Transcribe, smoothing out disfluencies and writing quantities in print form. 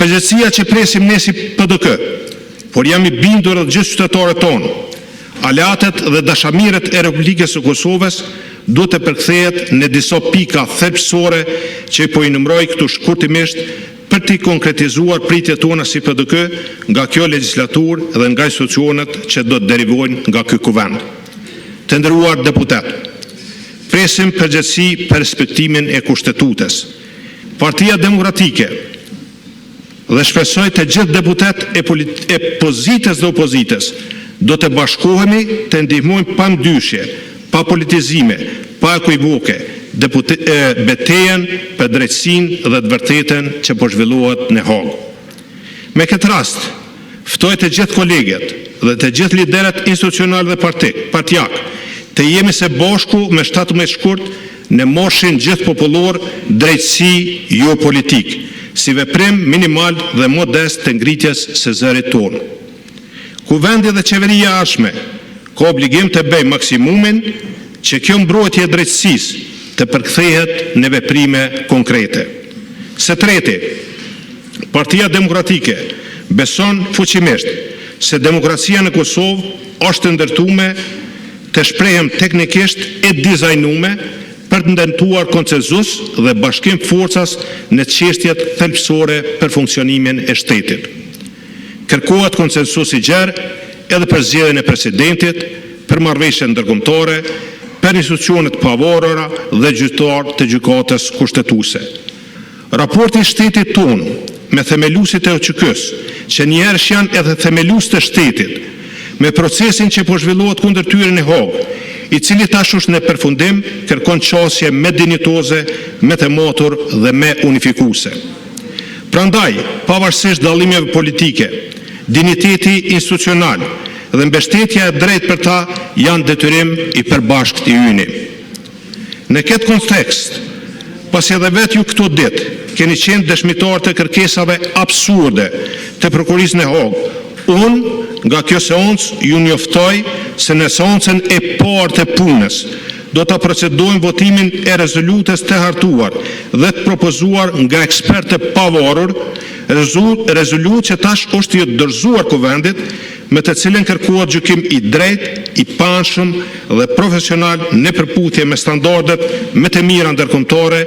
Përgjithësia që presim ne si PDK, por jam i bindur edhe gjithë qytetarët tonë, aleatet dhe dashamiret e Republikës së Kosovës duhet të përkthehet në disa pika thelbësore që po i numëroj këtu shkurtimisht për të konkretizuar pritjet tona si PDK nga kjo legjislaturë dhe nga institucionet që do të derivojnë nga ky kuvend. Të nderuar deputet, presim përgjithësi për respektimin e Kushtetutës. Partia Demokratike dhe shpresoj të gjithë deputet e pozitës dhe opozitës do të bashkohemi të ndihmojmë pa ndyshje, pa politizime, pa ekivoke, betejën për drejtësinë dhe të vërtetën që po zhvillohet në Hagë. Me këtë rast, ftoj të gjithë kolegët dhe të gjithë liderët institucional dhe partijak të jemi së bashku me 17 shkurt në moshin gjithë popullor drejtësi jo politik, si veprim minimal dhe modest të ngritjes së zërit tonë. Kuvendi dhe qeveria ardhshme ka obligim të bëjë maksimumin që kjo mbrojtje e drejtësisë të përkthehet në veprime konkrete. Së treti, Partia Demokratike beson fuqimisht se demokracia në Kosovë është të ndërtuar të shprehem teknikisht e dizajnuar për të ndërtuar konsenzus dhe bashkim forcas në çështjet thelbësore për funksionimin e shtetit. Kërkohet konsensus i gjerë edhe për zgjedhjen e presidentit, për marrëveshje ndërkombëtare, për institucionet pavarura dhe gjyqtar të gjykatës kushtetuese. Raporti i shtetit tonë me themeluesit e OÇK-s, që njerësh janë edhe themelues të shtetit, me procesin që po zhvillohet kundër tyre në Hagë, i cili tash është në përfundim, kërkon qasje me dinjitoze, me të matur dhe me unifikuese. Prandaj, pavarësisht dallimeve politike, dinjiteti institucional dhe mbështetja e drejtë për ta janë detyrim i përbashkët i yni. Në këtë kontekst, pasi edhe vetë ju këto ditë keni qenë dëshmitar të kërkesave absurde të prokurisë në Hagë, unë nga kjo seancë ju njoftoj se në seancën e parë të punës do të procedojmë votimin e rezolutës të hartuar dhe të propozuar nga ekspertë pavarur, rezolutë që tash është i dorëzuar kuvendit, me të cilën kërkohet gjykim i drejtë, i panshëm dhe profesional në përputhje me standardet më të mira ndërkombëtare